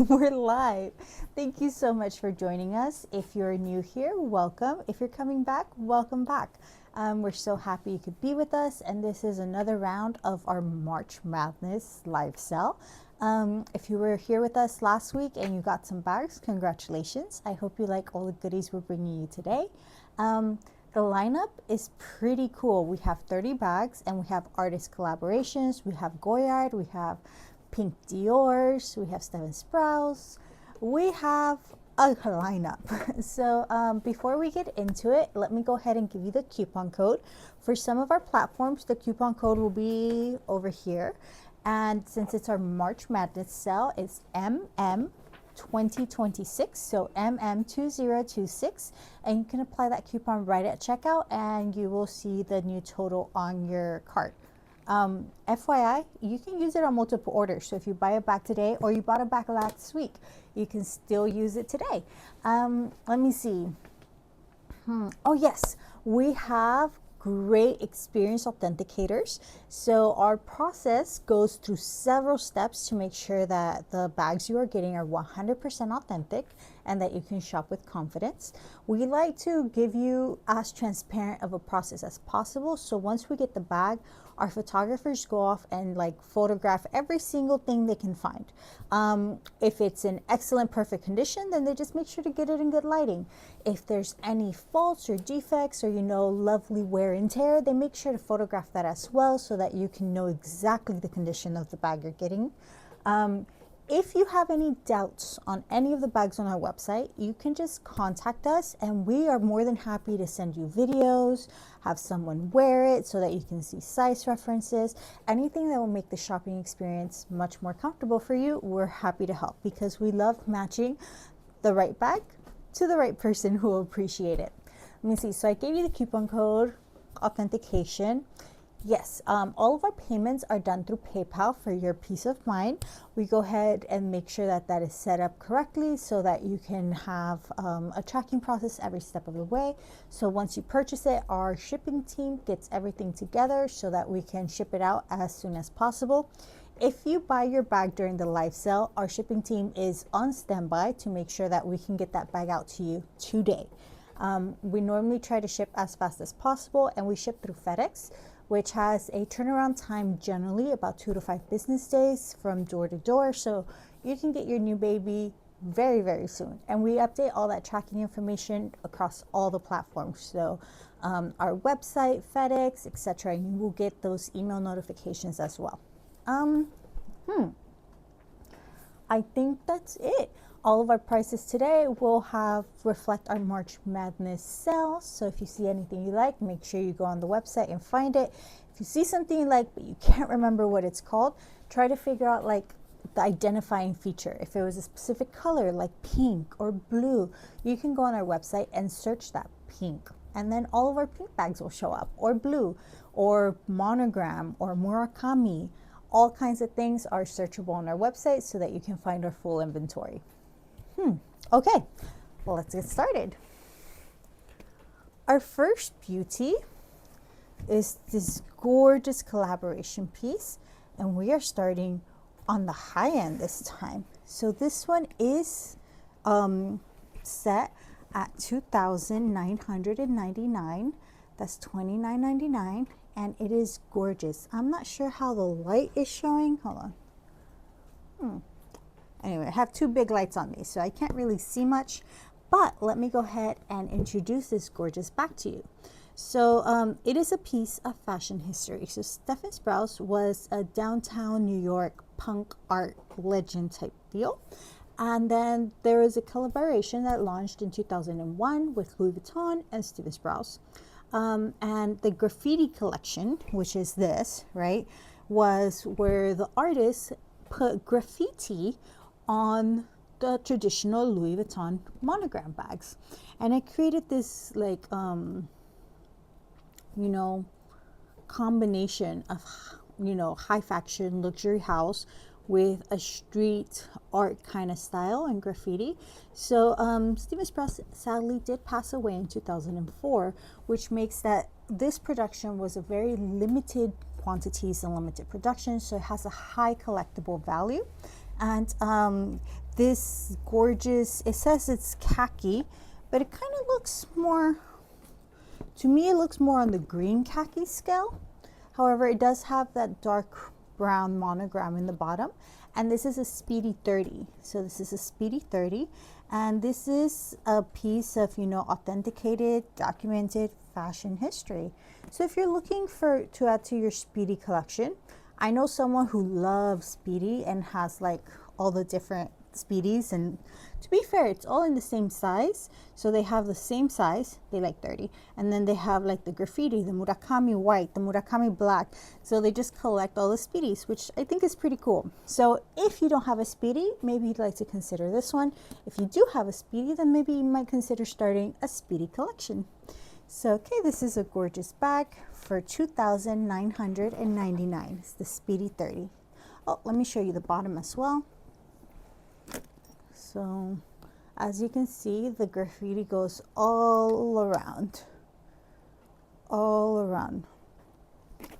We're live. Thank you so much for joining us. If you're new here, welcome. If you're coming back, welcome back. We're so happy you could be with us, and this is another round of our March Madness live sale. If you were here with us last week and you got some bags, congratulations. I hope you like all the goodies we're bringing you today. The lineup is pretty cool. We have 30 bags and we have artist collaborations. We have Goyard, we have Pink Dior's, we have Steven Sprouse. We have a lineup. So before we get into it, let me go ahead and give you the coupon code. For some of our platforms, the coupon code will be over here. And since it's our March Madness sale, it's MM2026, so MM2026, and you can apply that coupon right at checkout and you will see the new total on your cart. FYI, you can use it on multiple orders. So if you buy a bag today or you bought a bag last week, you can still use it today. Let me see. Oh yes, we have great experience authenticators. So our process goes through several steps to make sure that the bags you are getting are 100% authentic and that you can shop with confidence. We like to give you as transparent of a process as possible. So once we get the bag, our photographers go off and photograph every single thing they can find. If it's in excellent, perfect condition, then they just make sure to get it in good lighting. If there's any faults or defects or lovely wear and tear, they make sure to photograph that as well so that you can know exactly the condition of the bag you're getting. If you have any doubts on any of the bags on our website, you can just contact us and we are more than happy to send you videos, have someone wear it so that you can see size references, anything that will make the shopping experience much more comfortable for you. We're happy to help because we love matching the right bag to the right person who will appreciate it. Let me see. So I gave you the coupon code, authentication. Yes, all of our payments are done through PayPal for your peace of mind. We go ahead and make sure that that is set up correctly so that you can have a tracking process every step of the way. So once you purchase it, our shipping team gets everything together so that we can ship it out as soon as possible. If you buy your bag during the live sale, our shipping team is on standby to make sure that we can get that bag out to you today. We normally try to ship as fast as possible, and we ship through FedEx, which has a turnaround time generally about 2 to 5 business days from door to door. So you can get your new baby very, very soon. And we update all that tracking information across all the platforms. So our website, FedEx, etc. You will get those email notifications as well. I think that's it. All of our prices today will reflect our March Madness sale. So if you see anything you like, make sure you go on the website and find it. If you see something you like but you can't remember what it's called, try to figure out the identifying feature. If it was a specific color like pink or blue, you can go on our website and search that pink. And then all of our pink bags will show up, or blue, or monogram, or Murakami. All kinds of things are searchable on our website so that you can find our full inventory. Okay, well, let's get started. Our first beauty is this gorgeous collaboration piece, and we are starting on the high end this time. So this one is set at $2,999. That's $29.99, and it is gorgeous. I'm not sure how the light is showing. Hold on. Anyway, I have 2 big lights on me, so I can't really see much, but let me go ahead and introduce this gorgeous bag to you. So it is a piece of fashion history. So Stefan Sprouse was a downtown New York punk art legend type deal. And then there was a collaboration that launched in 2001 with Louis Vuitton and Stefan Sprouse. And the graffiti collection, which is this, right, was where the artists put graffiti on the traditional Louis Vuitton monogram bags. And it created this combination of, high fashion luxury house with a street art kind of style and graffiti. So Stefan Sprouse sadly did pass away in 2004, which makes that this production was a very limited quantities and limited production, so it has a high collectible value. And this gorgeous, it says it's khaki, but it kind of looks more, to me, it looks more on the green khaki scale. However, it does have that dark brown monogram in the bottom. And this is a Speedy 30. So this is a Speedy 30. And this is a piece of, you know, authenticated, documented fashion history. So if you're looking to add to your Speedy collection, I know someone who loves Speedy and has like all the different Speedies, and to be fair, it's all in the same size. So they have the same size, they like 30, and then they have like the graffiti, the Murakami white, the Murakami black. So they just collect all the Speedies, which I think is pretty cool. So if you don't have a Speedy, maybe you'd like to consider this one. If you do have a Speedy, then maybe you might consider starting a Speedy collection. So okay, this is a gorgeous bag for $2,999. It's the Speedy 30. Oh, let me show you the bottom as well. So as you can see, the graffiti goes all around.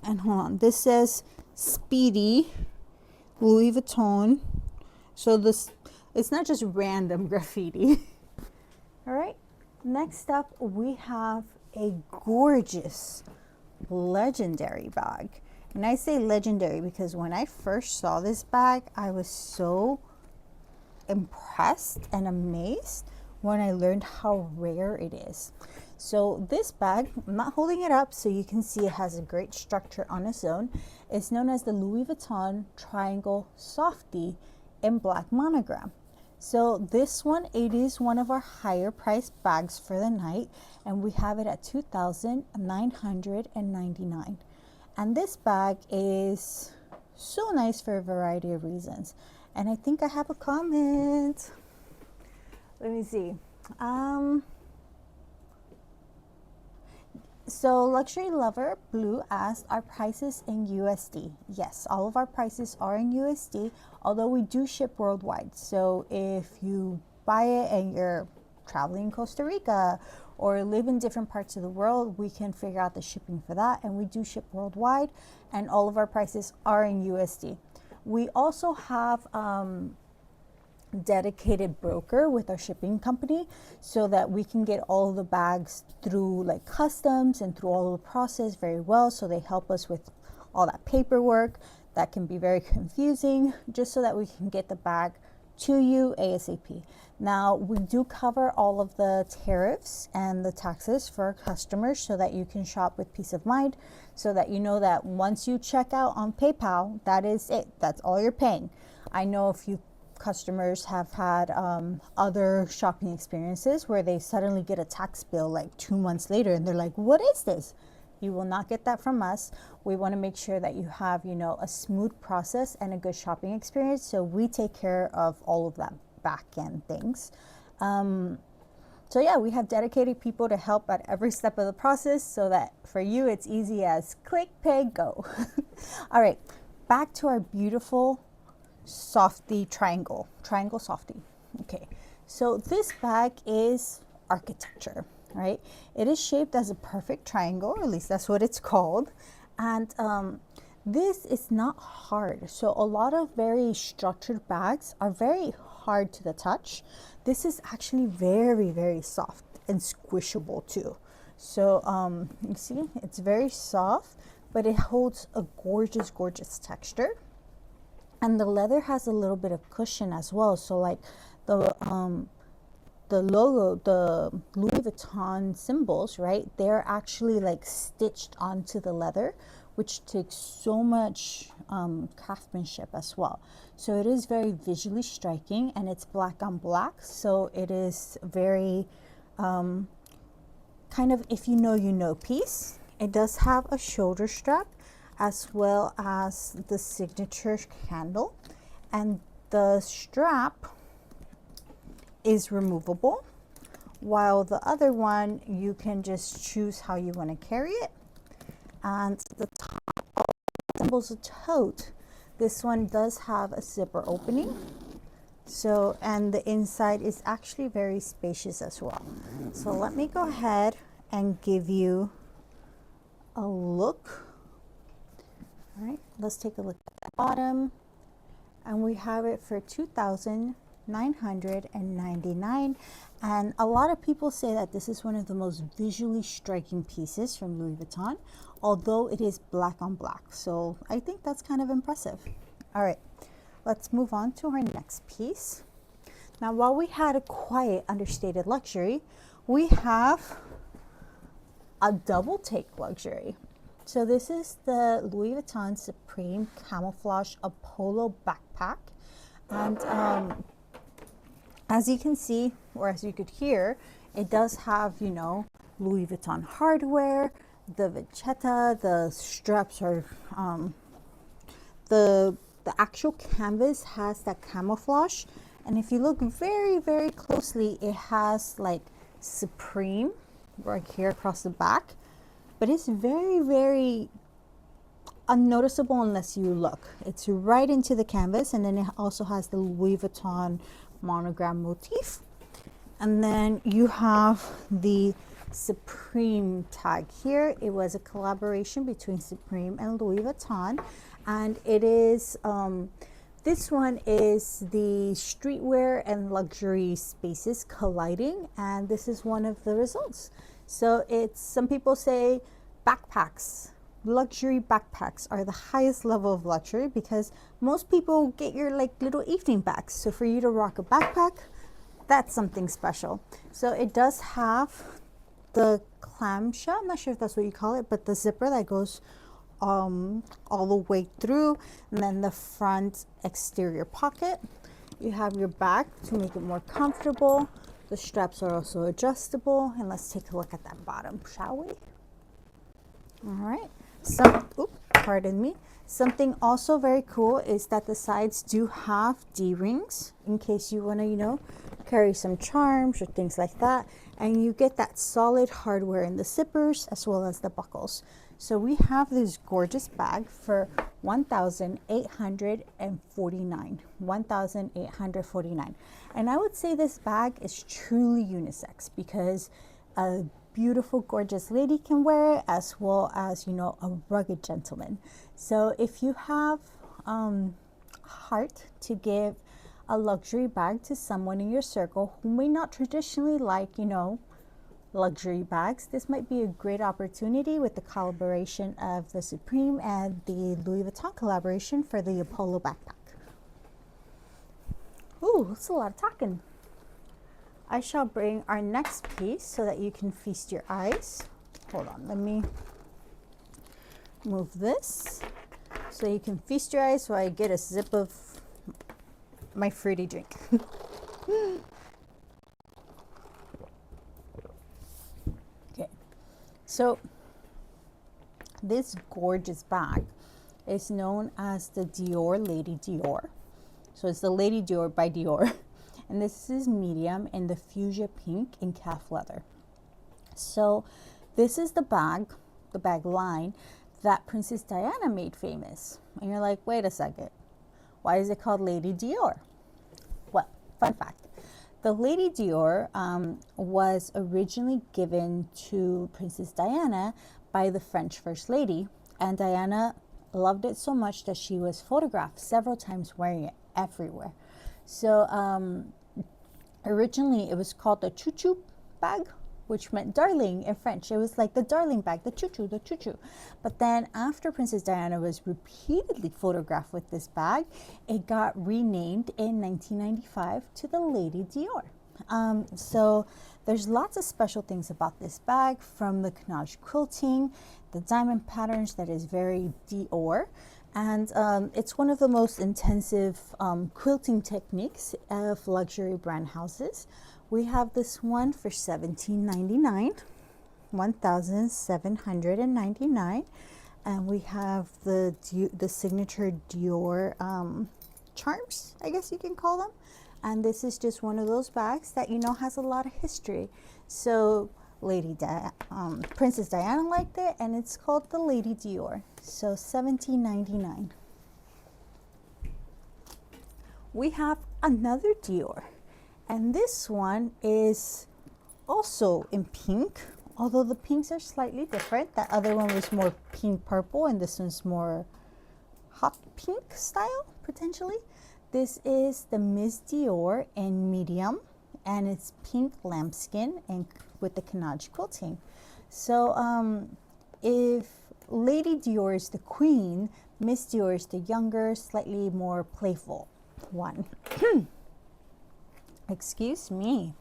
And hold on, this says Speedy Louis Vuitton. So this, it's not just random graffiti. All right, next up we have a gorgeous legendary bag. And I say legendary because when I first saw this bag, I was so impressed and amazed when I learned how rare it is. So this bag, I'm not holding it up so you can see it has a great structure on its own. It's known as the Louis Vuitton Triangle Softie in black monogram. So this one, it is one of our higher priced bags for the night, and we have it at $2,999. And this bag is so nice for a variety of reasons. And I think I have a comment. Let me see. So Luxury Lover Blue asked, our prices in USD? Yes, all of our prices are in USD, although we do ship worldwide. So if you buy it and you're traveling in Costa Rica or live in different parts of the world, we can figure out the shipping for that. And we do ship worldwide, and all of our prices are in USD. We also have dedicated broker with our shipping company so that we can get all the bags through like customs and through all the process very well. So they help us with all that paperwork that can be very confusing, just so that we can get the bag to you ASAP. Now we do cover all of the tariffs and the taxes for our customers so that you can shop with peace of mind, so that you know that once you check out on PayPal, that is it, that's all you're paying. I know a few customers have had other shopping experiences where they suddenly get a tax bill like 2 months later and they're like, what is this? You will not get that from us. We want to make sure that you have, you know, a smooth process and a good shopping experience. So we take care of all of that back end things. So yeah, we have dedicated people to help at every step of the process so that for you it's easy as click, pay, go. All right, back to our beautiful Softie triangle Softie. Okay, so this bag is architecture, right? It is shaped as a perfect triangle, or at least that's what it's called. And this is not hard. So a lot of very structured bags are very hard to the touch. This is actually very, very soft and squishable too. So you see, it's very soft, but it holds a gorgeous, gorgeous texture. And the leather has a little bit of cushion as well. So like the logo, the Louis Vuitton symbols, right? They're actually like stitched onto the leather, which takes so much craftsmanship as well. So it is very visually striking, and it's black on black. So it is very kind of, if you know piece. It does have a shoulder strap as well as the signature handle, and the strap is removable, while the other one you can just choose how you want to carry it. And the top resembles a tote. This one does have a zipper opening, so, and the inside is actually very spacious as well. So let me go ahead and give you a look. All right, let's take a look at the bottom. and we have it for $2,999. And a lot of people say that this is one of the most visually striking pieces from Louis Vuitton, although it is black on black. So I think that's kind of impressive. All right, let's move on to our next piece. Now, while we had a quiet, understated luxury, we have a double take luxury. So this is the Louis Vuitton Supreme Camouflage Apollo backpack. And as you can see, or as you could hear, it does have, you know, Louis Vuitton hardware, the vachetta, the straps are, the actual canvas has that camouflage. And if you look very, very closely, it has like Supreme right here across the back, but it's very, very unnoticeable unless you look. It's right into the canvas, and then it also has the Louis Vuitton monogram motif. And then you have the Supreme tag here. It was a collaboration between Supreme and Louis Vuitton, and it is this one is the streetwear and luxury spaces colliding, and this is one of the results. So it's, some people say backpacks, luxury backpacks are the highest level of luxury because most people get your like little evening bags. So for you to rock a backpack, that's something special. So it does have the clamshell, I'm not sure if that's what you call it, but the zipper that goes all the way through, and then the front exterior pocket. You have your bag to make it more comfortable. The straps are also adjustable, and let's take a look at that bottom, shall we? All right, so pardon me. Something also very cool is that the sides do have D-rings in case you want to, you know, carry some charms or things like that, and you get that solid hardware in the zippers as well as the buckles. So we have this gorgeous bag for $1,849. $1,849. And I would say this bag is truly unisex because a beautiful, gorgeous lady can wear it as well as, you know, a rugged gentleman. So if you have heart to give a luxury bag to someone in your circle who may not traditionally like, you know, luxury bags, this might be a great opportunity with the collaboration of the Supreme and the Louis Vuitton collaboration for the Apollo backpack. Ooh, that's a lot of talking. I shall bring our next piece so that you can feast your eyes. Hold on, let me move this so you can feast your eyes while I get a sip of my fruity drink. So this gorgeous bag is known as the Dior Lady Dior. So it's the Lady Dior by Dior. And this is medium in the fuchsia pink in calf leather. So this is the bag line that Princess Diana made famous. And you're like, wait a second, why is it called Lady Dior? Well, fun fact. The Lady Dior was originally given to Princess Diana by the French First Lady, and Diana loved it so much that she was photographed several times wearing it everywhere. So originally it was called the chouchou bag, which meant darling in French. It was like the darling bag, the chouchou, the chouchou. But then after Princess Diana was repeatedly photographed with this bag, it got renamed in 1995 to the Lady Dior. So there's lots of special things about this bag, from the canage quilting, the diamond patterns that is very Dior. And it's one of the most intensive quilting techniques of luxury brand houses. We have this one for $1,799, $1,799, and we have the signature Dior charms, I guess you can call them. And this is just one of those bags that, you know, has a lot of history. So Princess Diana liked it, and it's called the Lady Dior. So $1,799. We have another Dior. And this one is also in pink, although the pinks are slightly different. That other one was more pink purple, and this one's more hot pink style, potentially. This is the Miss Dior in medium, and it's pink lambskin and with the Canage quilting. So if Lady Dior is the queen, Miss Dior is the younger, slightly more playful one. Excuse me.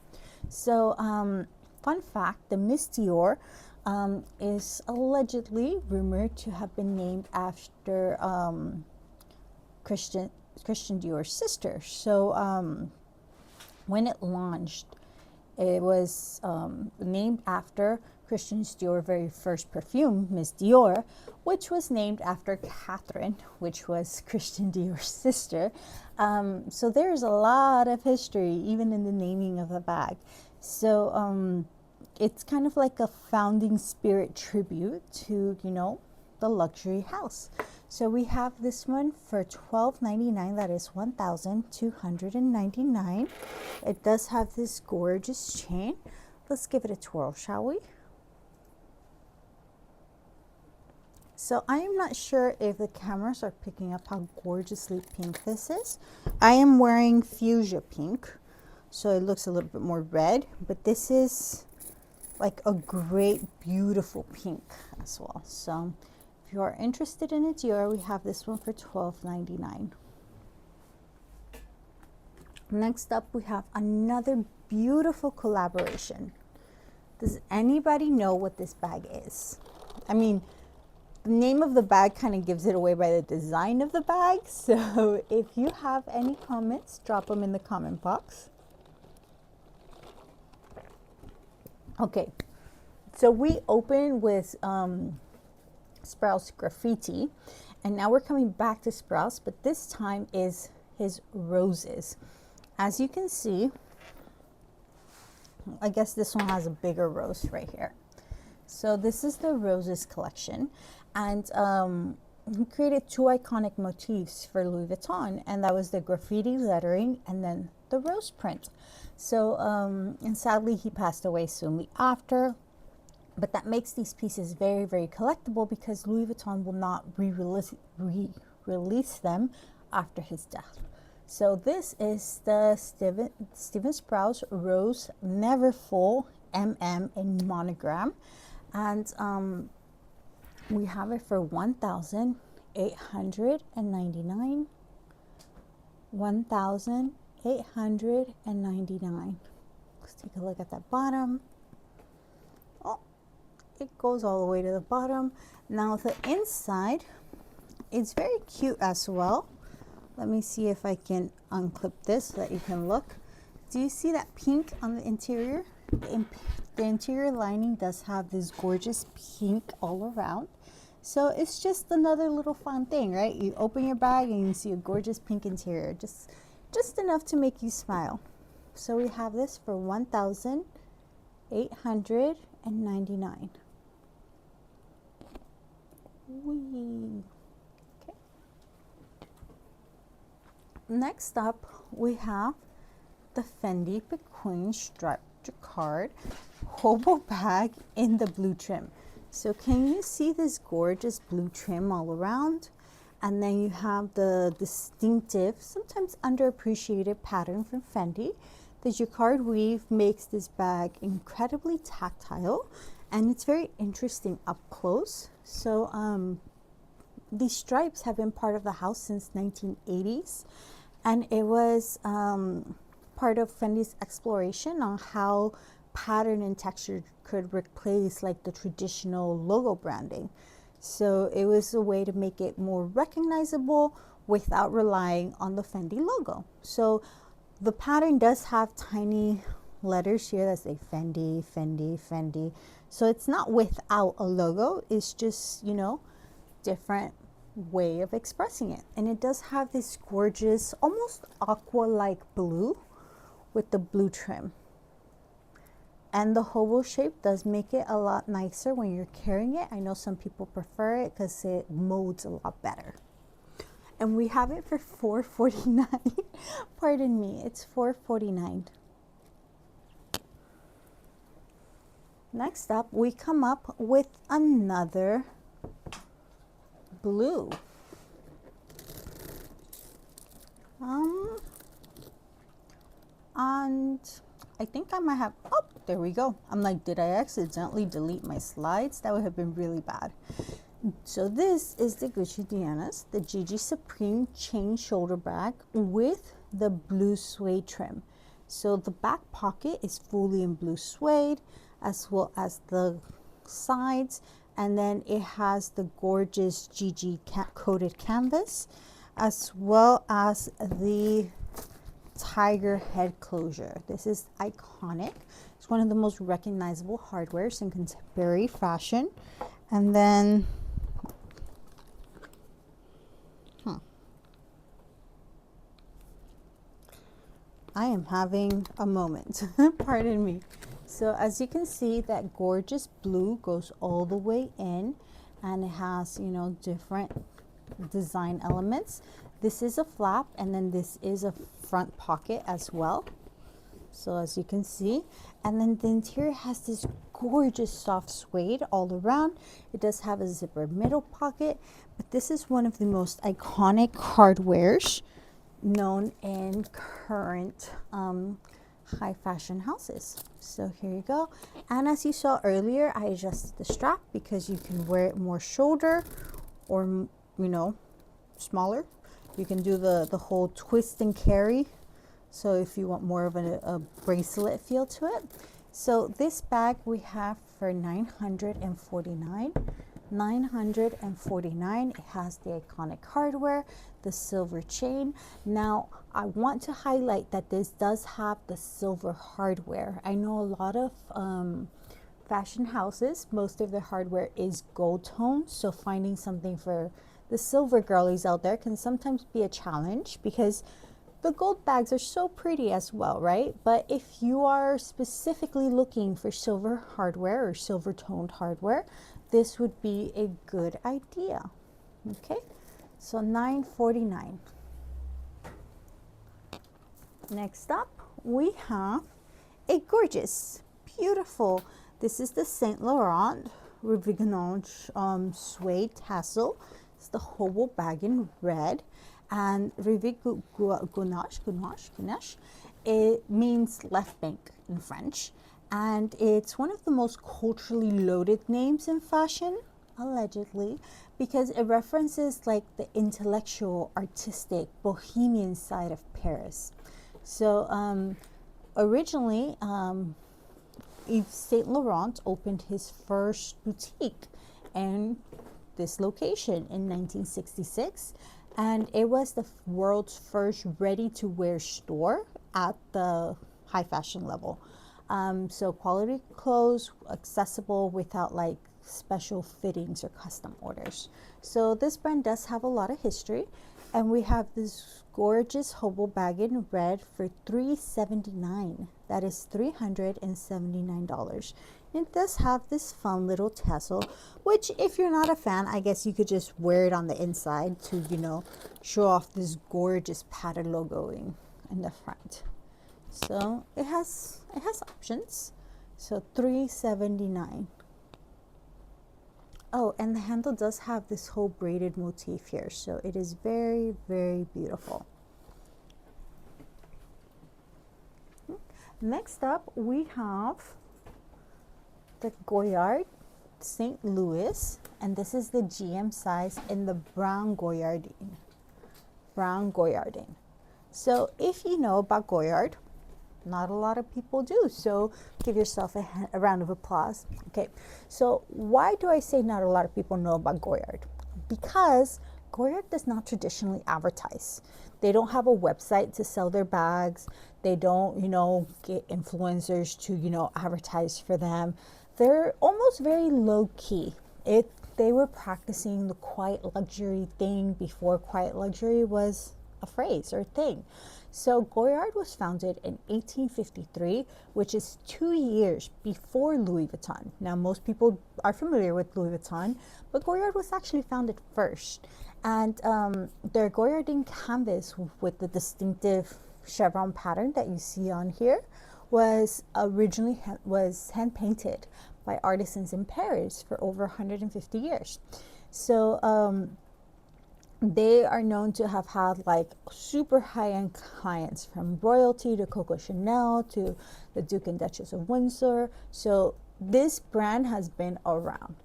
So fun fact, the Miss Dior is allegedly rumored to have been named after Christian Dior's sister. So when it launched, it was named after Christian Dior's very first perfume, Miss Dior, which was named after Catherine, which was Christian Dior's sister. So there's a lot of history, even in the naming of the bag. So it's kind of like a founding spirit tribute to, you know, the luxury house. So we have this one for $12.99. That is $1,299. It does have this gorgeous chain. Let's give it a twirl, shall we? So I am not sure if the cameras are picking up how gorgeously pink this is. I am wearing fuchsia pink, so it looks a little bit more red, but this is like a great, beautiful pink as well. So if you are interested in a Dior, we have this one for $12.99. Next up, we have another beautiful collaboration. Does anybody know what this bag is? I mean, the name of the bag kind of gives it away by the design of the bag. So if you have any comments, drop them in the comment box. Okay, so we opened with Sprouse Graffiti, and now we're coming back to Sprouse, but this time is his roses. As you can see, I guess this one has a bigger rose right here. So this is the roses collection, and he created two iconic motifs for Louis Vuitton, and that was the graffiti lettering and then the rose print. So and sadly he passed away soon after, but that makes these pieces very, very collectible because Louis Vuitton will not re-release them after his death. So this is the Steven Sprouse Rose Neverfull MM in monogram, and we have it for $1,899. $1,899. Let's take a look at that bottom. Oh, it goes all the way to the bottom. Now the inside, it's very cute as well. Let me see if I can unclip this so that you can look. Do you see that pink on the interior? The interior lining does have this gorgeous pink all around. So it's just another little fun thing, right? You open your bag and you see a gorgeous pink interior. Just enough to make you smile. So we have this for $1,899. Whee. Okay. Next up, we have the Fendi Pequeen Striped Jacquard Hobo Bag in the blue trim. So can you see this gorgeous blue trim all around? And then you have the distinctive, sometimes underappreciated pattern from Fendi. The jacquard weave makes this bag incredibly tactile, and it's very interesting up close. So these stripes have been part of the house since 1980s, and it was part of Fendi's exploration on how pattern and texture could replace like the traditional logo branding. So it was a way to make it more recognizable without relying on the Fendi logo. So the pattern does have tiny letters here that say Fendi, Fendi, Fendi. So it's not without a logo, it's just, you know, different way of expressing it. And it does have this gorgeous, almost aqua-like blue with the blue trim. And the hobo shape does make it a lot nicer when you're carrying it. I know some people prefer it because it molds a lot better. And we have it for $449. Pardon me, it's $449. Next up, we come up with another blue. And I think I might have, oh, there we go. I'm like, did I accidentally delete my slides? That would have been really bad. So this is the Gucci Diana's, the Gigi Supreme chain shoulder bag with the blue suede trim. So the back pocket is fully in blue suede, as well as the sides, and then it has the gorgeous Gigi coated canvas, as well as the tiger head closure. This is iconic. It's one of the most recognizable hardwares in contemporary fashion. And then I am having a moment. Pardon me. So as you can see, that gorgeous blue goes all the way in, and it has, you know, different design elements. This is a flap, and then this is a front pocket as well. So as you can see, and then the interior has this gorgeous soft suede all around. It does have a zipper middle pocket, but this is one of the most iconic hardwares known in current high fashion houses. So here you go. And as you saw earlier, I adjusted the strap because you can wear it more shoulder or, you know, smaller. You can do the whole twist and carry. So if you want more of a bracelet feel to it. So this bag we have for $949. $949. It has the iconic hardware, the silver chain. Now I want to highlight that this does have the silver hardware. I know a lot of fashion houses, most of their hardware is gold tone, so finding something for the silver girlies out there can sometimes be a challenge because the gold bags are so pretty as well, right? But if you are specifically looking for silver hardware or silver toned hardware, this would be a good idea. Okay, so $949. Next up, we have a gorgeous, beautiful, this is the Saint Laurent Rivignonge suede tassel. It's the hobo bag in red, and Rivignonge, it means left bank in French. And it's one of the most culturally loaded names in fashion, allegedly, because it references like the intellectual, artistic, bohemian side of Paris. So originally, Yves Saint Laurent opened his first boutique in this location in 1966, and it was the world's first ready-to-wear store at the high fashion level. So quality clothes, accessible without like special fittings or custom orders. So this brand does have a lot of history, and we have this gorgeous hobo bag in red for $379. That is $379. It does have this fun little tassel, which if you're not a fan, I guess you could just wear it on the inside to, you know, show off this gorgeous pattern logoing in the front. So it has options. So $379. Oh, and the handle does have this whole braided motif here, so it is very, very beautiful. Next up, we have the Goyard St. Louis, and this is the GM size in the brown Goyardine. Brown Goyardine. So if you know about Goyard, not a lot of people do, so give yourself a round of applause. Okay, so why do I say not a lot of people know about Goyard? Because Goyard does not traditionally advertise. They don't have a website to sell their bags. They don't, you know, get influencers to, you know, advertise for them. They're almost very low key. They were practicing the quiet luxury thing before quiet luxury was a phrase or thing. So Goyard was founded in 1853, which is 2 years before Louis Vuitton. Now, most people are familiar with Louis Vuitton, but Goyard was actually founded first. And their Goyardine canvas with the distinctive chevron pattern that you see on here was originally hand painted by artisans in Paris for over 150 years. So They are known to have had like super high-end clients, from royalty to Coco Chanel to the Duke and Duchess of Windsor. So this brand has been around,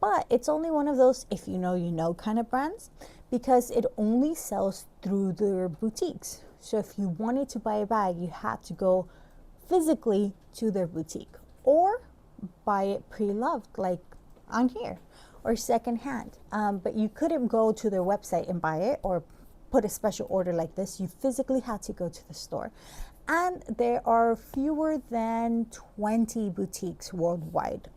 but it's only one of those if you know kind of brands, because it only sells through their boutiques. So if you wanted to buy a bag, you had to go physically to their boutique or buy it pre-loved like on here, or secondhand. But you couldn't go to their website and buy it or put a special order like this. You physically had to go to the store. And there are fewer than 20 boutiques worldwide,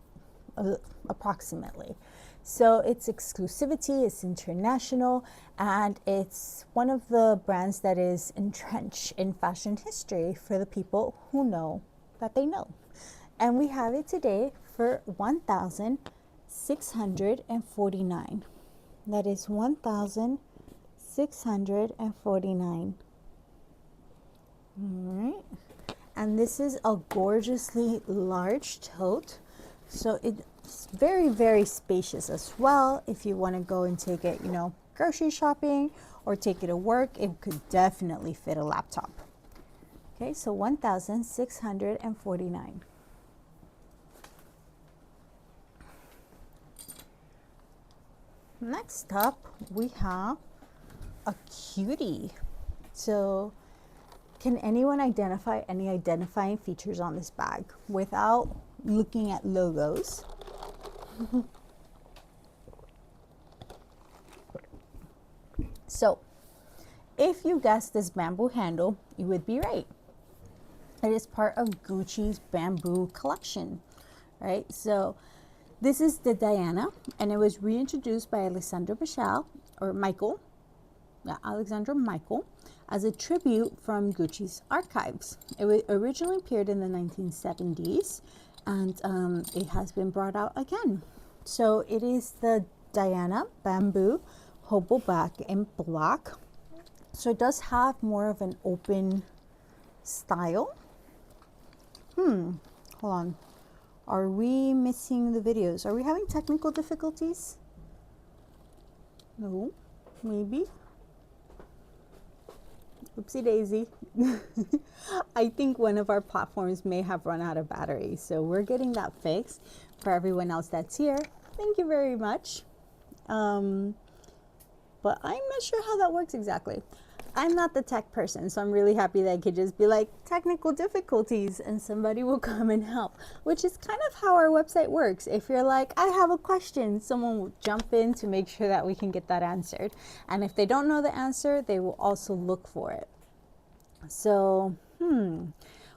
approximately. So it's exclusivity, it's international, and it's one of the brands that is entrenched in fashion history for the people who know that they know. And we have it today for 1,649. That is 1,649. All right. And this is a gorgeously large tote. So it's very, very spacious as well. If you want to go and take it, grocery shopping or take it to work, it could definitely fit a laptop. Okay, so 1,649. Next up, we have a cutie. So can anyone identify any identifying features on this bag without looking at logos? So if you guessed this bamboo handle, you would be right. It is part of Gucci's bamboo collection, right? So this is the Diana, and it was reintroduced by Alexandre Michael, as a tribute from Gucci's archives. It originally appeared in the 1970s, and it has been brought out again. So it is the Diana bamboo hobo bag in black. So it does have more of an open style. Hold on. Are we missing the videos? Are we having technical difficulties? No, maybe. Oopsie daisy. I think one of our platforms may have run out of battery, so we're getting that fixed. For everyone else that's here, thank you very much. But I'm not sure how that works exactly. I'm not the tech person, so I'm really happy that I could just be like, technical difficulties, and somebody will come and help, which is kind of how our website works. If you're like, I have a question, someone will jump in to make sure that we can get that answered. And if they don't know the answer, they will also look for it. So,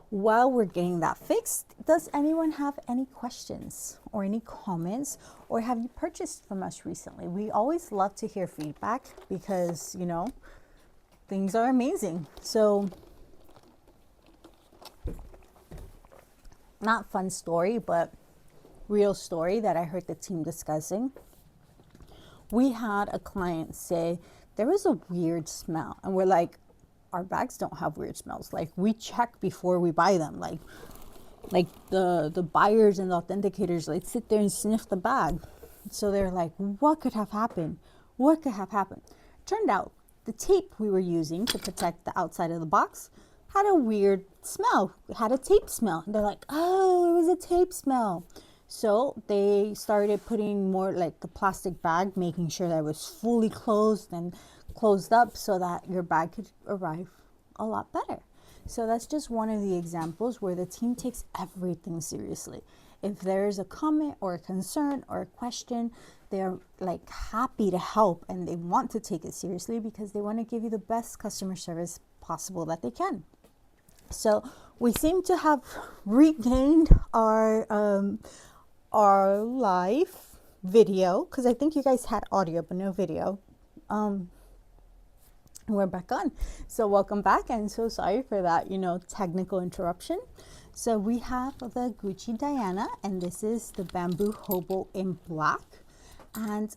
while we're getting that fixed, does anyone have any questions or any comments, or have you purchased from us recently? We always love to hear feedback because, things are amazing. So, not fun story, but real story that I heard the team discussing. We had a client say there was a weird smell, and we're like, our bags don't have weird smells. Like, we check before we buy them. Like the buyers and the authenticators like sit there and sniff the bag. So they're like, what could have happened? What could have happened? Turned out the tape we were using to protect the outside of the box had a weird smell. It had a tape smell. And they're like, oh, it was a tape smell. So they started putting more like the plastic bag, making sure that it was fully closed and closed up so that your bag could arrive a lot better. So that's just one of the examples where the team takes everything seriously. If there's a comment or a concern or a question, they're like happy to help, and they want to take it seriously because they want to give you the best customer service possible that they can. So we seem to have regained our live video, because I think you guys had audio but no video. We're back on. So welcome back, and so sorry for that, technical interruption. So we have the Gucci Diana, and this is the bamboo hobo in black. And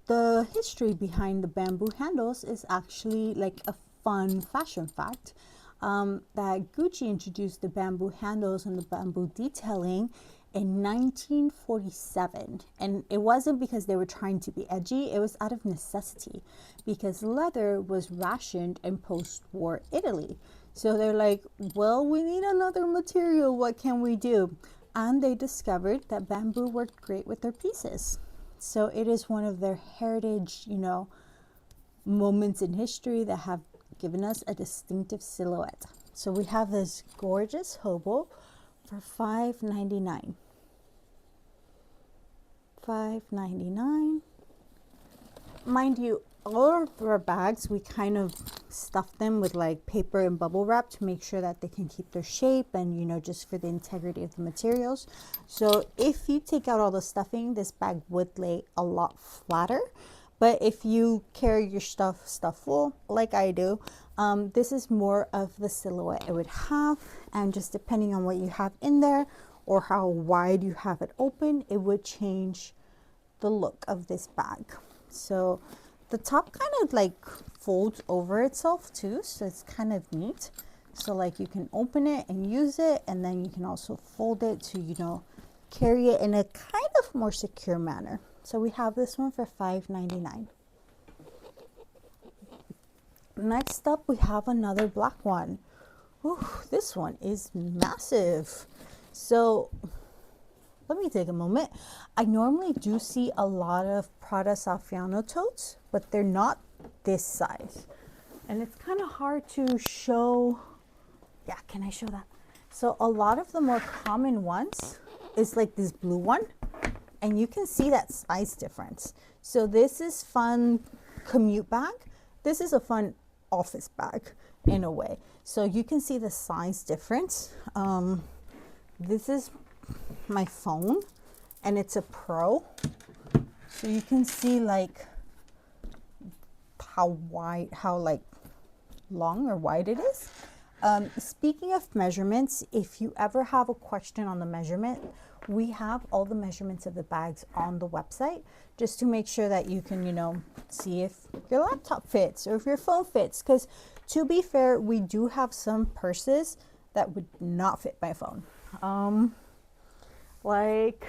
the history behind the bamboo handles is actually like a fun fashion fact. That Gucci introduced the bamboo handles and the bamboo detailing in 1947. And it wasn't because they were trying to be edgy, it was out of necessity because leather was rationed in post-war Italy. So they're like, well, we need another material. What can we do? And they discovered that bamboo worked great with their pieces. So it is one of their heritage, you know, moments in history that have given us a distinctive silhouette. So we have this gorgeous hobo for $5.99. $5.99. Mind you, all of our bags, we kind of stuff them with like paper and bubble wrap to make sure that they can keep their shape and, you know, just for the integrity of the materials. So if you take out all the stuffing, this bag would lay a lot flatter. But if you carry your stuff full, like I do, this is more of the silhouette it would have. And just depending on what you have in there or how wide you have it open, it would change the look of this bag. So the top kind of like folds over itself too, so it's kind of neat. So like you can open it and use it, and then you can also fold it to, you know, carry it in a kind of more secure manner. So we have this one for $5.99. Next up, we have another black one. Ooh, this one is massive. So let me take a moment. I normally do see a lot of Prada Saffiano totes, but they're not this size. And it's kind of hard to show. Yeah, can I show that? So a lot of the more common ones is like this blue one. And you can see that size difference. So this is fun commute bag. This is a fun office bag in a way. So you can see the size difference. This is my phone and it's a Pro. So you can see like how wide, how like long or wide it is. Speaking of measurements, if you ever have a question on the measurement, we have all the measurements of the bags on the website just to make sure that you can, you know, see if your laptop fits or if your phone fits. Because to be fair, we do have some purses that would not fit my phone. Like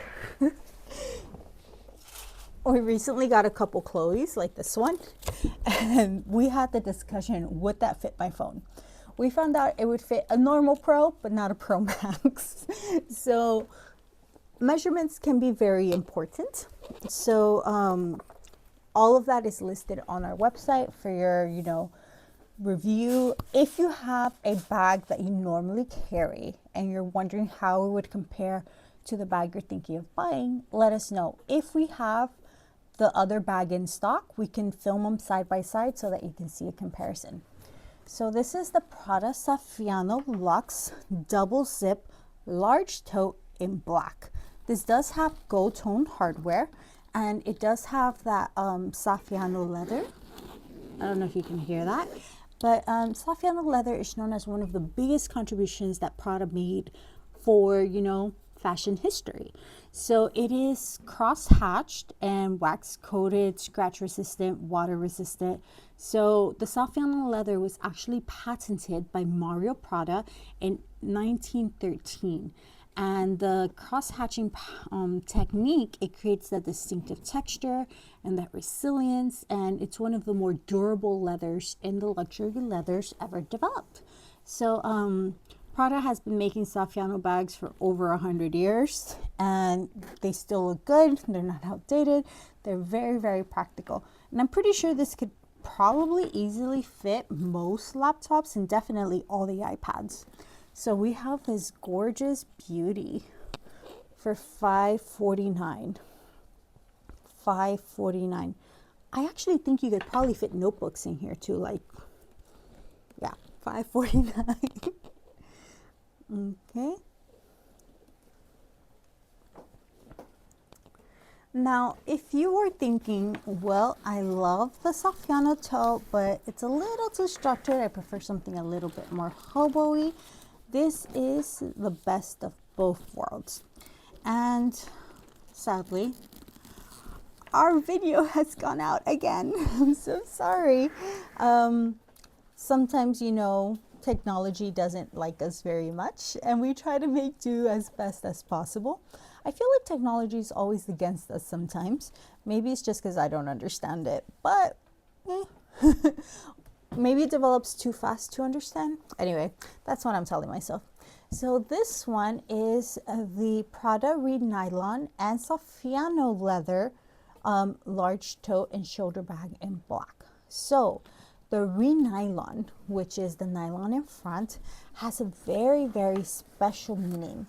we recently got a couple Chloe's like this one, and we had the discussion, would that fit my phone? We found out it would fit a normal Pro, but not a Pro Max. So measurements can be very important. So all of that is listed on our website for your, you know, review. If you have a bag that you normally carry and you're wondering how it would compare to the bag you're thinking of buying, let us know. If we have the other bag in stock, we can film them side by side so that you can see a comparison. So this is the Prada Saffiano Luxe Double Zip Large Tote in black. This does have gold tone hardware, and it does have that Saffiano leather. I don't know if you can hear that, but Saffiano leather is known as one of the biggest contributions that Prada made for, you know, fashion history. So it is cross-hatched and wax coated, scratch resistant, water resistant. So the Saffiano leather was actually patented by Mario Prada in 1913. And the cross-hatching technique, it creates that distinctive texture and that resilience, and it's one of the more durable leathers in the luxury leathers ever developed. So Prada has been making Saffiano bags for over 100 years, and they still look good. They're not outdated. They're very, very practical. And I'm pretty sure this could probably easily fit most laptops and definitely all the iPads. So we have this gorgeous beauty for $5.49. $5.49. I actually think you could probably fit notebooks in here too. Like, yeah, $5.49. Okay. Now, if you are thinking, well, I love the Saffiano tote, but it's a little too structured. I prefer something a little bit more hobo-y. This is the best of both worlds. And sadly, our video has gone out again. I'm so sorry. Sometimes, you know, technology doesn't like us very much, and we try to make do as best as possible. I feel like technology is always against us sometimes. Maybe it's just because I don't understand it, but maybe it develops too fast to understand. Anyway, that's what I'm telling myself. So this one is the Prada Reed Nylon and Saffiano Leather large tote and shoulder bag in black. So the Reed Nylon, which is the nylon in front, has a very, very special meaning.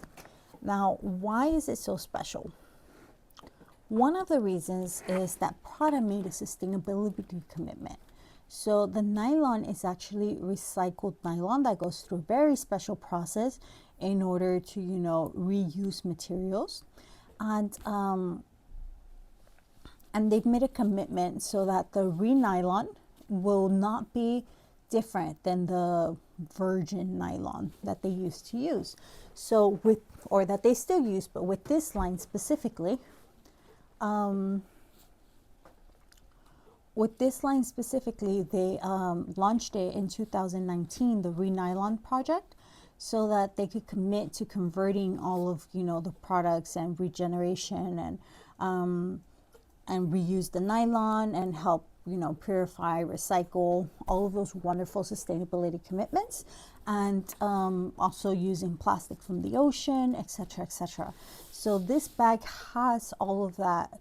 Now, why is it so special? One of the reasons is that Prada made a sustainability commitment. So the nylon is actually recycled nylon that goes through a very special process in order to, reuse materials. And they've made a commitment so that the Reed Nylon will not be different than the virgin nylon that they used to use. So or that they still use, but with this line specifically, they launched it in 2019, the Reed Nylon project, so that they could commit to converting all of, the products and regeneration and reuse the nylon and help, purify, recycle, all of those wonderful sustainability commitments, and also using plastic from the ocean, etc., etc. So this bag has all of that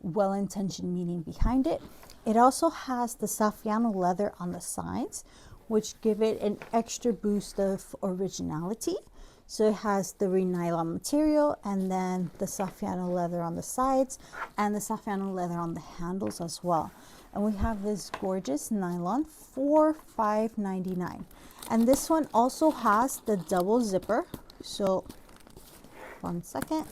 well-intentioned meaning behind it. It also has the Saffiano leather on the sides, which give it an extra boost of originality. So it has the Reed Nylon material and then the Saffiano leather on the sides and the Saffiano leather on the handles as well. And we have this gorgeous nylon for $5.99. And this one also has the double zipper. So one second.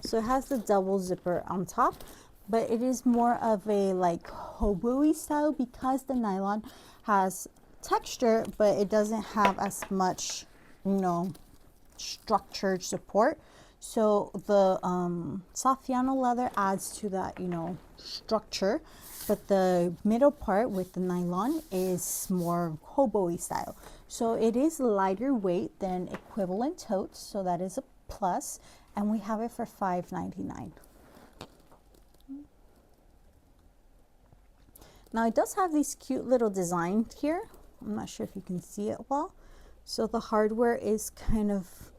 So it has the double zipper on top, but it is more of a like hobo-y style because the nylon has texture, but it doesn't have as much, structured support. So the Saffiano leather adds to that, structure, but the middle part with the nylon is more hobo-y style. So it is lighter weight than equivalent totes, so that is a plus, and we have it for $5.99. Now it does have these cute little designs here. I'm not sure if you can see it well. So the hardware is kind of,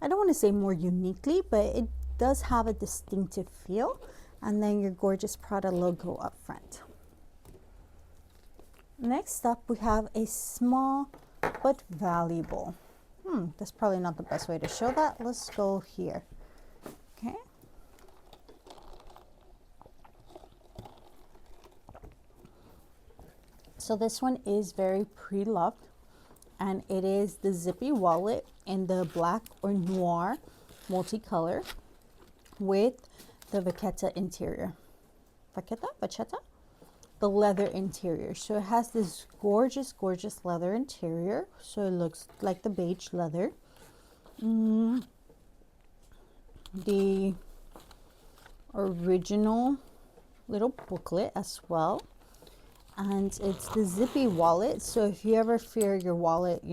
I don't want to say more uniquely, but it does have a distinctive feel. And then your gorgeous Prada logo up front. Next up, we have a small but valuable. That's probably not the best way to show that. Let's go here. Okay. So this one is very pre-loved, and it is the zippy wallet in the black or noir multicolor with the vachetta interior. Vachetta? The leather interior. So it has this gorgeous, gorgeous leather interior. So it looks like the beige leather. The original little booklet as well. And it's the zippy wallet. So if you ever fear your wallet,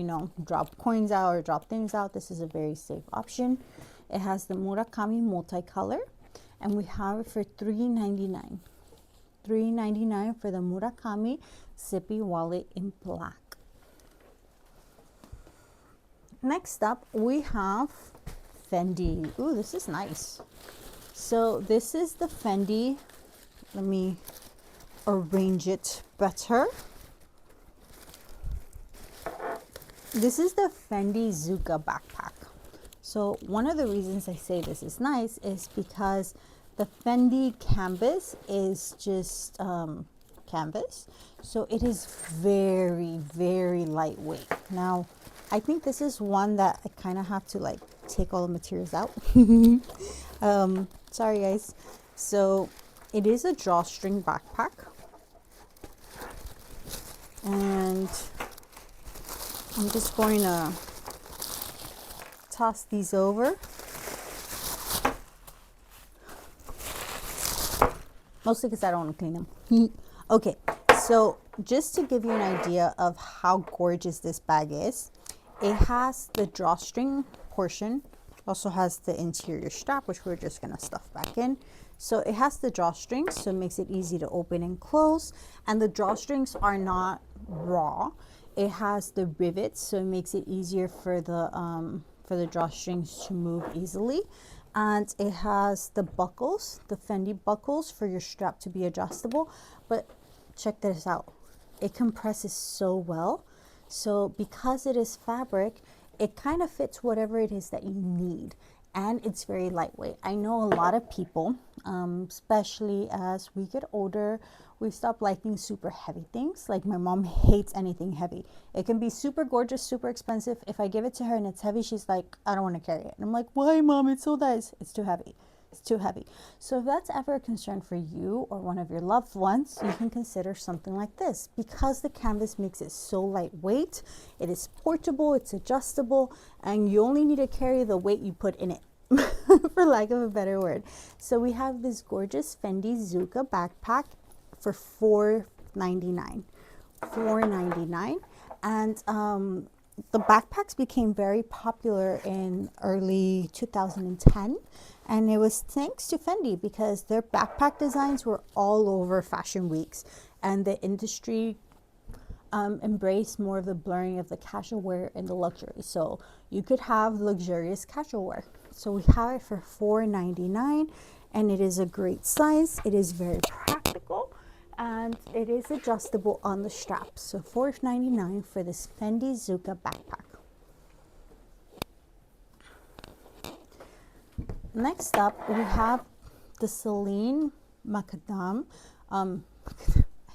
drop coins out or drop things out, this is a very safe option. It has the Murakami multicolor, and we have it for $3.99. $3.99 for the Murakami zippy wallet in black. Next up, we have Fendi. Ooh, this is nice. So this is the Fendi. Let me arrange it better. This is the Fendi Zuka backpack. So one of the reasons I say this is nice is because the Fendi canvas is just canvas, so it is very, very lightweight. Now I think this is one that I kind of have to like take all the materials out. Sorry guys. So it is a drawstring backpack, and I'm just going to toss these over. Mostly because I don't want to clean them. Okay, so just to give you an idea of how gorgeous this bag is, it has the drawstring portion Also has the interior strap, which we're just gonna stuff back in. So it has the drawstrings, so it makes it easy to open and close. And the drawstrings are not raw. It has the rivets, so it makes it easier for the drawstrings to move easily. And it has the buckles, the Fendi buckles for your strap to be adjustable. But check this out. It compresses so well. So because it is fabric, it kind of fits whatever it is that you need. And it's very lightweight. I know a lot of people, especially as we get older, we stop liking super heavy things. Like my mom hates anything heavy. It can be super gorgeous, super expensive. If I give it to her and it's heavy, she's like, I don't want to carry it. And I'm like, why, Mom? It's so nice. It's too heavy. It's too heavy. So if that's ever a concern for you or one of your loved ones, you can consider something like this. Because the canvas makes it so lightweight, it is portable, it's adjustable, and you only need to carry the weight you put in it, for lack of a better word. So we have this gorgeous Fendi Zucca backpack for $4.99. $4.99. And the backpacks became very popular in early 2010, and it was thanks to Fendi because their backpack designs were all over fashion weeks, and the industry embraced more of the blurring of the casual wear and the luxury. So you could have luxurious casual wear. So we have it for $4.99, and it is a great size. It is very practical, and it is adjustable on the strap. So $4.99 for this Fendi Zucca backpack. Next up, we have the Celine Macadam. I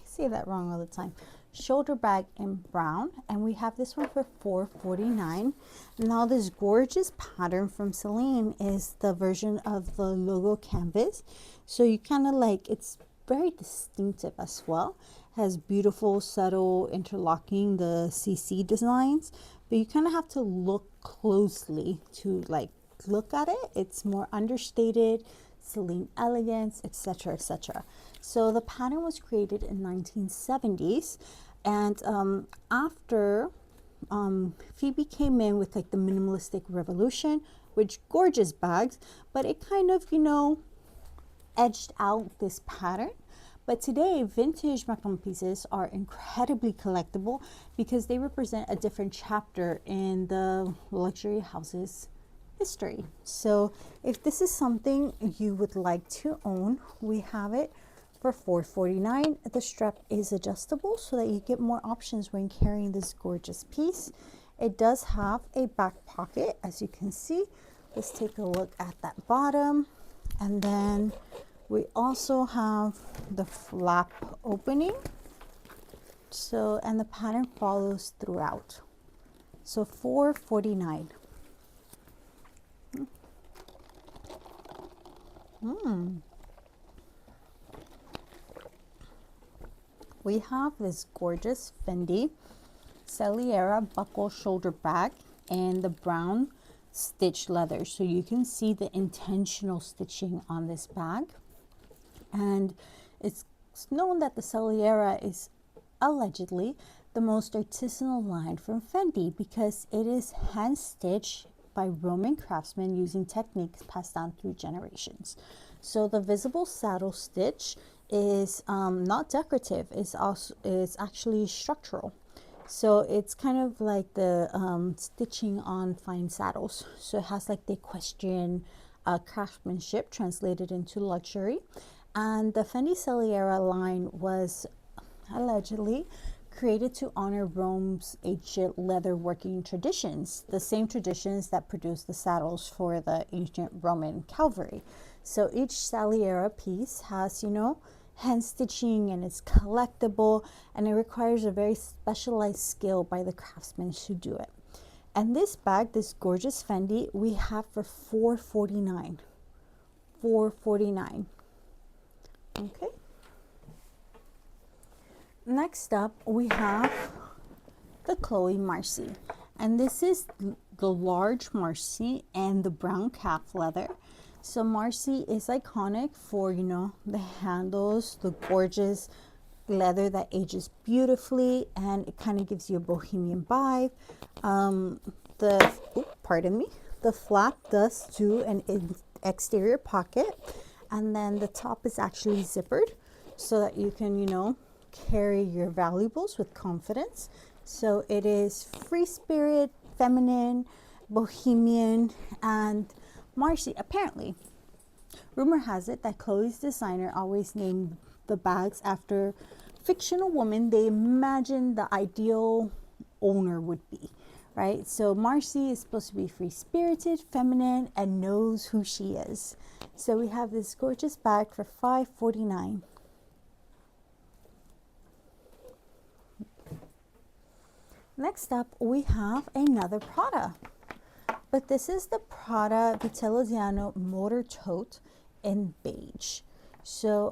say that wrong all the time. Shoulder bag in brown, and we have this one for $4.49. Now this gorgeous pattern from Celine is the version of the logo canvas. So you kind of like, it's very distinctive as well. Has beautiful subtle interlocking, the CC designs, but you kind of have to look closely to like look at it. It's more understated, Celine elegance, etc., etc. So the pattern was created in 1970s, and after Phoebe came in with like the minimalistic revolution, which gorgeous bags, but it kind of, you know, edged out this pattern. But today, vintage macrame pieces are incredibly collectible because they represent a different chapter in the luxury house's history. So if this is something you would like to own, we have it for $4.49. The strap is adjustable so that you get more options when carrying this gorgeous piece. It does have a back pocket, as you can see. Let's take a look at that bottom. And then we also have the flap opening. So, and the pattern follows throughout. So $4.49. We have this gorgeous Fendi Celiera buckle shoulder bag and the brown stitched leather. So you can see the intentional stitching on this bag. And it's known that the Celiera is allegedly the most artisanal line from Fendi because it is hand stitched by Roman craftsmen using techniques passed down through generations. So the visible saddle stitch is not decorative, it's actually structural. So it's kind of like the stitching on fine saddles. So it has like the equestrian craftsmanship translated into luxury. And the Fendi Celiera line was allegedly created to honor Rome's ancient leather working traditions, the same traditions that produced the saddles for the ancient Roman cavalry. So each Celiera piece has, you know, hand stitching, and it's collectible, and it requires a very specialized skill by the craftsmen who do it. And this bag, this gorgeous Fendi, we have for $4.49. $4.49. Okay. Next up, we have the Chloe Marcy, and this is the large Marcy and the brown calf leather. So Marcy is iconic for, you know, the handles, the gorgeous leather that ages beautifully, and it kind of gives you a bohemian vibe. Pardon me, the flap does do an exterior pocket, and then the top is actually zippered so that you can, you know, carry your valuables with confidence. So it is free spirit, feminine, bohemian, and Marcy, apparently, rumor has it that Chloe's designer always named the bags after fictional woman they imagine the ideal owner would be, right? So Marcy is supposed to be free-spirited, feminine, and knows who she is. So we have this gorgeous bag for $5.49. Next up, we have another Prada, but this is the Prada Vitellozano Motor Tote in beige. So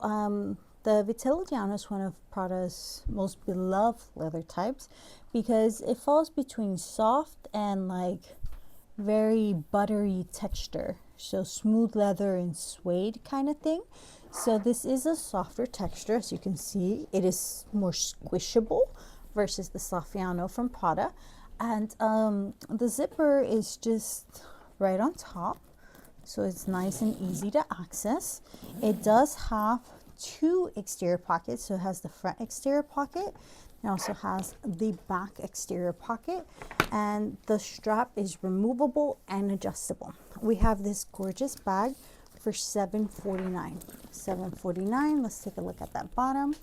the Vitellozano is one of Prada's most beloved leather types because it falls between soft and like very buttery texture. So smooth leather and suede kind of thing. So this is a softer texture. As you can see, it is more squishable versus the Saffiano from Prada. And the zipper is just right on top. So it's nice and easy to access. It does have two exterior pockets. So it has the front exterior pocket. It also has the back exterior pocket. And the strap is removable and adjustable. We have this gorgeous bag for $7.49. $7.49. Let's take a look at that bottom.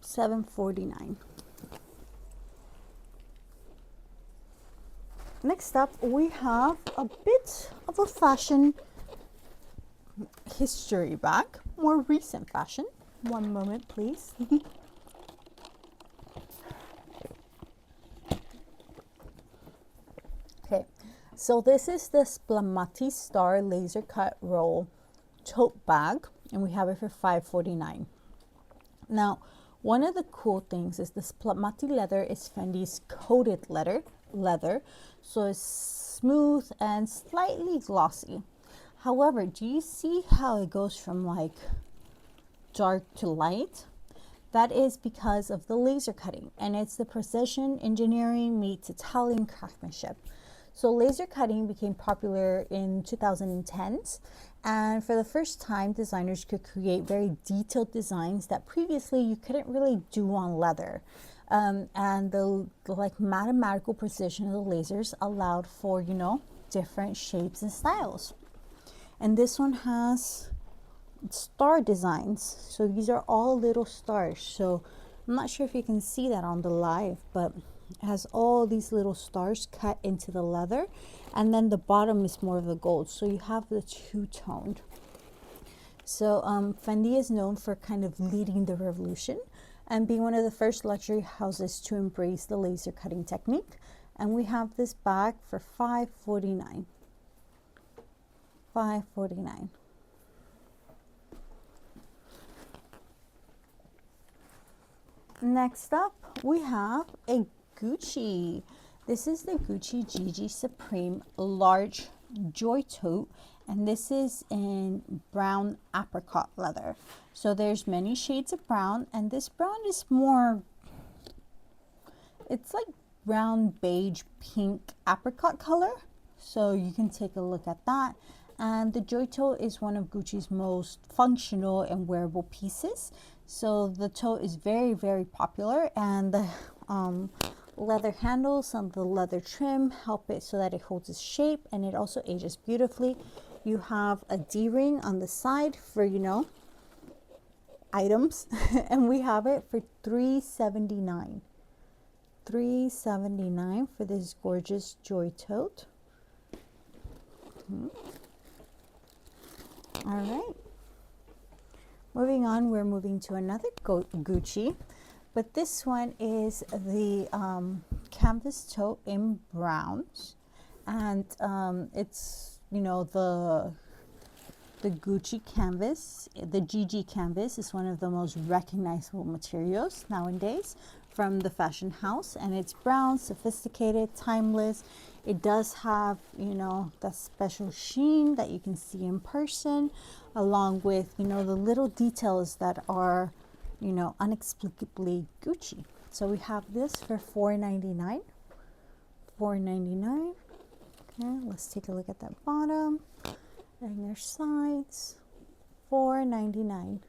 $7.49. Next up, we have a bit of a fashion history bag, more recent fashion. One moment, please. Okay, so this is the Spalmati Star Laser Cut Roll Tote Bag, and we have it for $5.49. Now, one of the cool things is the Spalmati leather is Fendi's coated leather, so it's smooth and slightly glossy. However, do you see how it goes from like dark to light? That is because of the laser cutting, and it's the precision engineering meets Italian craftsmanship. So laser cutting became popular in 2010s, and for the first time, designers could create very detailed designs that previously you couldn't really do on leather. And the like mathematical precision of the lasers allowed for, you know, different shapes and styles. And this one has star designs. So these are all little stars. So I'm not sure if you can see that on the live, but it has all these little stars cut into the leather. And then the bottom is more of the gold. So you have the two-toned. So Fendi is known for kind of leading the revolution and being one of the first luxury houses to embrace the laser cutting technique. And we have this bag for $5.49. $5.49. Next up, we have a Gucci. This is the Gucci GG Supreme Large Joy Tote, and this is in brown apricot leather. So there's many shades of brown, and this brown is more, it's like brown, beige, pink apricot color. So you can take a look at that. And the Joy Tote is one of Gucci's most functional and wearable pieces. So the tote is very, very popular, and the leather handles and the leather trim help it so that it holds its shape, and it also ages beautifully. You have a D-ring on the side for, you know, items, and we have it for $3.79. $3.79 for this gorgeous Joy Tote. All right. Moving on, we're moving to another Gucci, but this one is the canvas tote in browns, and it's, you know, the Gucci canvas. The GG canvas is one of the most recognizable materials nowadays from the fashion house, and it's brown, sophisticated, timeless. It does have, you know, that special sheen that you can see in person, along with, you know, the little details that are, you know, inexplicably Gucci. So we have this for $4.99. $4.99. Okay, let's take a look at that bottom and your sides. $4.99.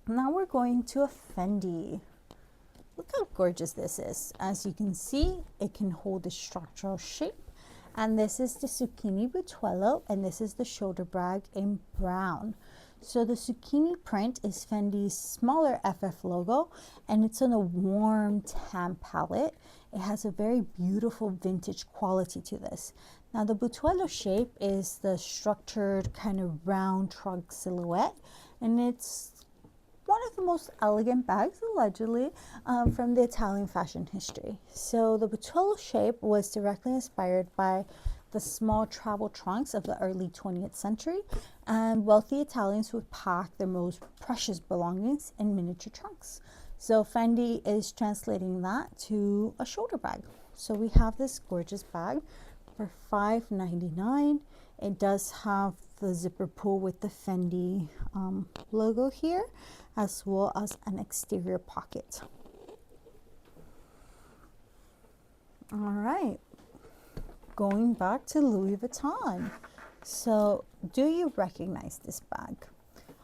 Now we're going to a Fendi. Look how gorgeous this is. As you can see, it can hold a structural shape. And this is the Zucchini Butuelo, and this is the shoulder bag in brown. So the zucchini print is Fendi's smaller FF logo, and it's on a warm tan palette. It has a very beautiful vintage quality to this. Now the Butuelo shape is the structured kind of round trunk silhouette, and it's one of the most elegant bags, allegedly, from the Italian fashion history. So the Butuelo shape was directly inspired by the small travel trunks of the early 20th century, and wealthy Italians would pack their most precious belongings in miniature trunks. So Fendi is translating that to a shoulder bag. So we have this gorgeous bag for $5.99. It does have the zipper pull with the Fendi logo here, as well as an exterior pocket. All right, going back to Louis Vuitton. So do you recognize this bag?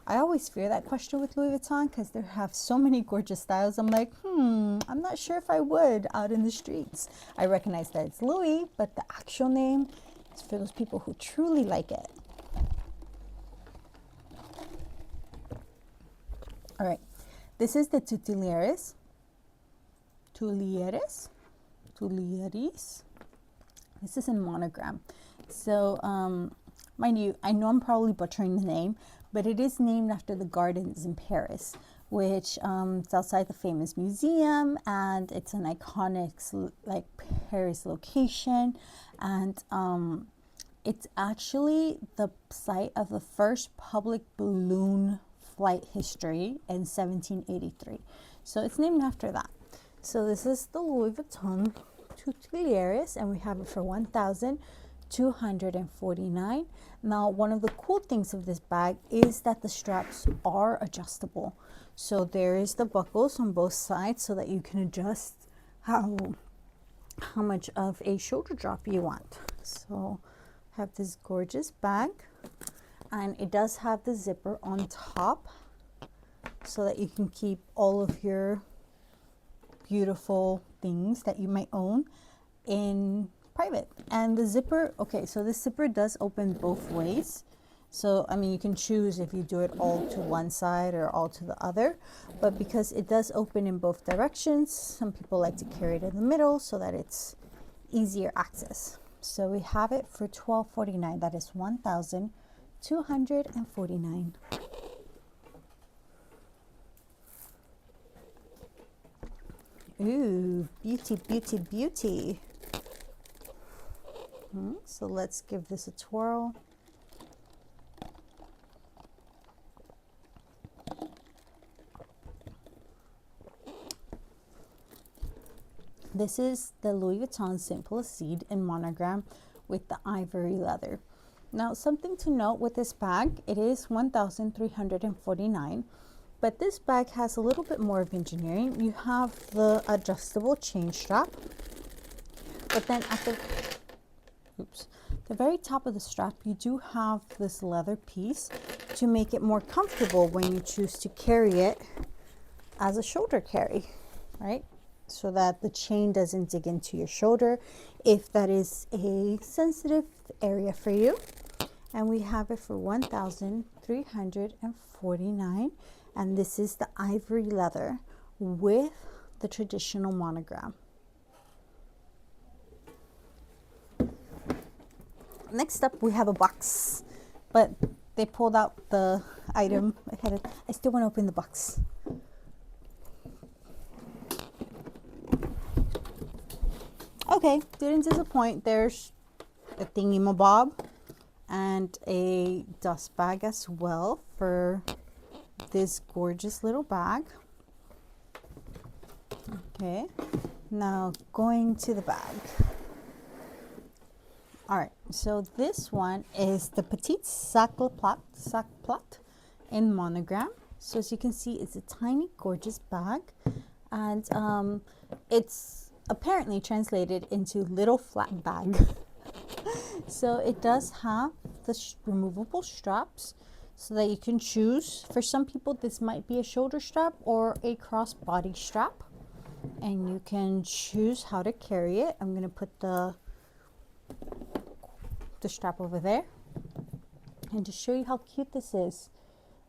I always fear that question with Louis Vuitton because they have so many gorgeous styles. I'm like, I'm not sure if I would out in the streets. I recognize that it's Louis, but the actual name is for those people who truly like it. All right, this is the Tuileries. This is in monogram. So, mind you, I know I'm probably butchering the name, but it is named after the gardens in Paris, which is outside the famous museum, and it's an iconic like Paris location, and it's actually the site of the first public balloon flight history in 1783. So it's named after that. So this is the Louis Vuitton Tuileries, and we have it for $1,249. Now, one of the cool things of this bag is that the straps are adjustable. So there is the buckles on both sides so that you can adjust how much of a shoulder drop you want. So have this gorgeous bag, and it does have the zipper on top so that you can keep all of your beautiful things that you might own in private. And the zipper, okay, so the zipper does open both ways. So, I mean, you can choose if you do it all to one side or all to the other, but because it does open in both directions, some people like to carry it in the middle so that it's easier access. So we have it for $1,249. That is $1,249. Ooh, beauty, beauty, beauty. So let's give this a twirl. This is the Louis Vuitton Simple Seed in monogram with the ivory leather. Now, something to note with this bag, it is $1,349. But this bag has a little bit more of engineering. You have the adjustable chain strap, but then at the very top of the strap, you do have this leather piece to make it more comfortable when you choose to carry it as a shoulder carry, right? So that the chain doesn't dig into your shoulder if that is a sensitive area for you. And we have it for $1,349. And this is the ivory leather with the traditional monogram. Next up, we have a box, but they pulled out the item. I still want to open the box. Okay, didn't disappoint. There's a thingy-mabob and a dust bag as well for this gorgeous little bag. Okay, now going to the bag. All right, so this one is the Petite Sac Plate in monogram. So as you can see, it's a tiny, gorgeous bag, and it's apparently translated into little flat bag. So it does have the removable straps so that you can choose. For some people, this might be a shoulder strap or a crossbody strap, and you can choose how to carry it. I'm going to put the strap over there, and to show you how cute this is,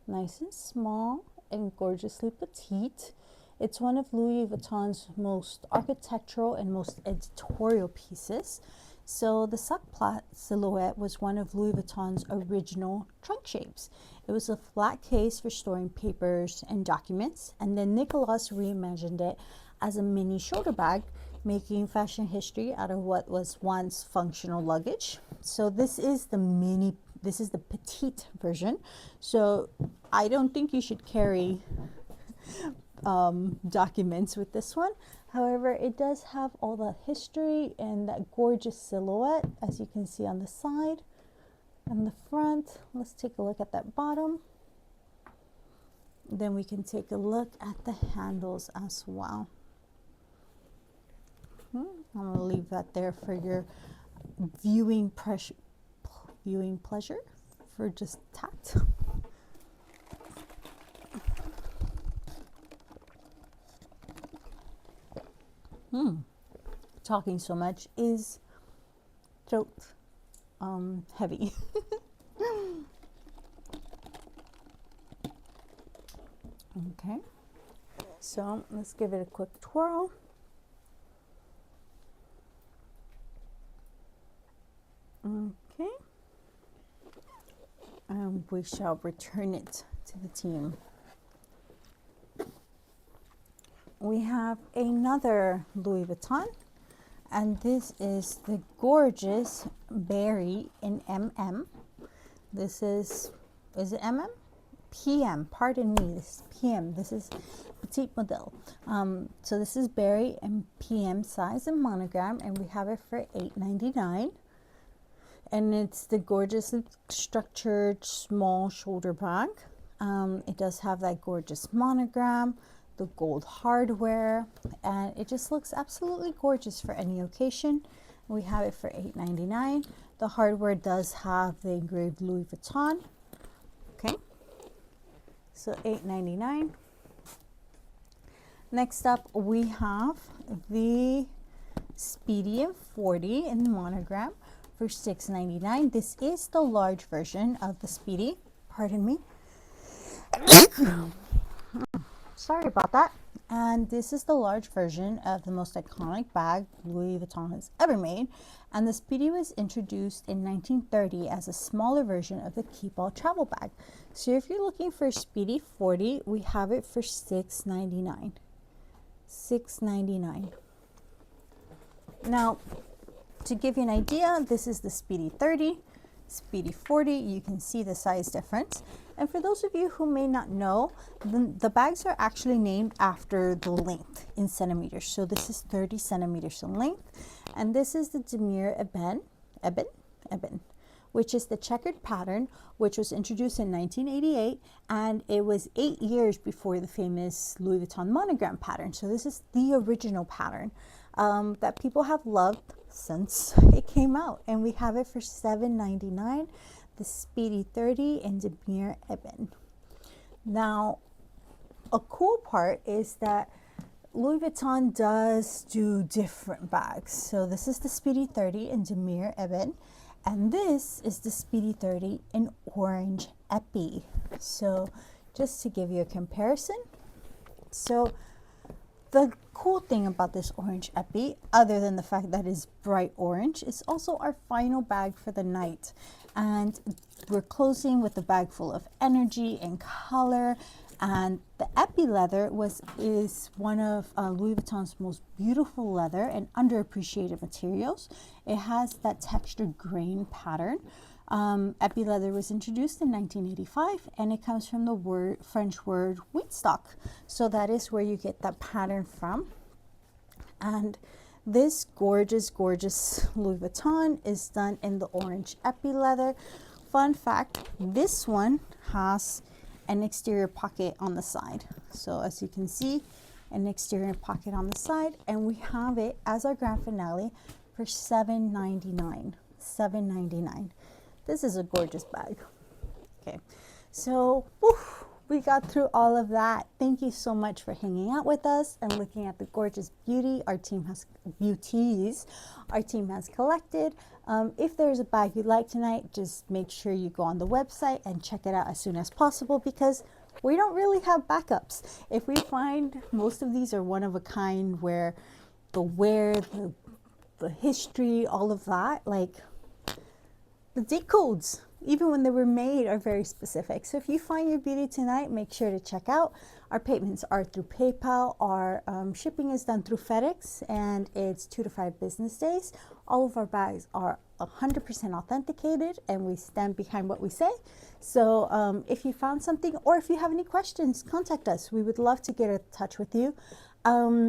nice and small and gorgeously petite. It's one of Louis Vuitton's most architectural and most editorial pieces. So the sock plait silhouette was one of Louis Vuitton's original trunk shapes. It was a flat case for storing papers and documents, and then Nicolas reimagined it as a mini shoulder bag, making fashion history out of what was once functional luggage. So this is the petite version. So I don't think you should carry documents with this one. However, it does have all the history and that gorgeous silhouette, as you can see on the side and the front. Let's take a look at that bottom. Then we can take a look at the handles as well. I'm going to leave that there for your viewing pleasure for just tact. Talking so much is throat heavy. Okay, so let's give it a quick twirl. Okay, and we shall return it to the team. We have another Louis Vuitton, and this is the gorgeous Berry in MM. This is it MM? PM, pardon me, this is PM. This is Petite Model. So this is Berry in PM size and monogram, and we have it for $8.99. And it's the gorgeously structured small shoulder bag. It does have that gorgeous monogram, the gold hardware, and it just looks absolutely gorgeous for any occasion. We have it for $8.99. The hardware does have the engraved Louis Vuitton. Okay, so $8.99. Next up, we have the Speedy M40 in the monogram for $6.99. This is the large version of the Speedy. Pardon me. Sorry about that. And this is the large version of the most iconic bag Louis Vuitton has ever made. And the Speedy was introduced in 1930 as a smaller version of the Keepall travel bag. So if you're looking for Speedy 40, we have it for $6.99. $6.99. Now, to give you an idea, this is the Speedy 30, Speedy 40. You can see the size difference. And for those of you who may not know, the bags are actually named after the length in centimeters. So this is 30 centimeters in length. And this is the Damier Ebene, which is the checkered pattern, which was introduced in 1988. And it was 8 years before the famous Louis Vuitton monogram pattern. So this is the original pattern that people have loved since it came out. And we have it for $7.99. The Speedy 30 in Damier Ebene. Now, a cool part is that Louis Vuitton does do different bags. So this is the Speedy 30 in Damier Ebene, and this is the Speedy 30 in Orange Epi. So just to give you a comparison. So the cool thing about this Orange Epi, other than the fact that it's bright orange, is also our final bag for the night. And we're closing with a bag full of energy and color. And the Epi leather is one of Louis Vuitton's most beautiful leather and underappreciated materials. It has that textured grain pattern. Epi leather was introduced in 1985, and it comes from the French word wheatstock. So that is where you get that pattern from. And this gorgeous, gorgeous Louis Vuitton is done in the orange Epi leather. Fun fact, this one has an exterior pocket on the side. So as you can see, an exterior pocket on the side, and we have it as our grand finale for $7.99. $7.99. This is a gorgeous bag. Okay, so we got through all of that. Thank you so much for hanging out with us and looking at the gorgeous beauties our team has collected. If there's a bag you like tonight, just make sure you go on the website and check it out as soon as possible, because we don't really have backups. If we find most of these are one of a kind, where the wear, the history, all of that, like the date codes, even when they were made, are very specific. So if you find your beauty tonight, make sure to check out. Our payments are through PayPal. Our shipping is done through FedEx, and it's 2 to 5 business days. All of our bags are 100% authenticated, and we stand behind what we say. So if you found something, or if you have any questions, contact us. We would love to get in touch with you. Let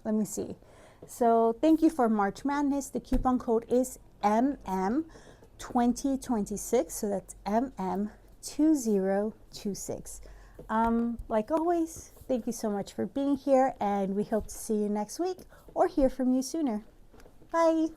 me see. So thank you for March Madness. The coupon code is MM2026. So that's MM2026. Like always, thank you so much for being here, and we hope to see you next week or hear from you sooner. Bye.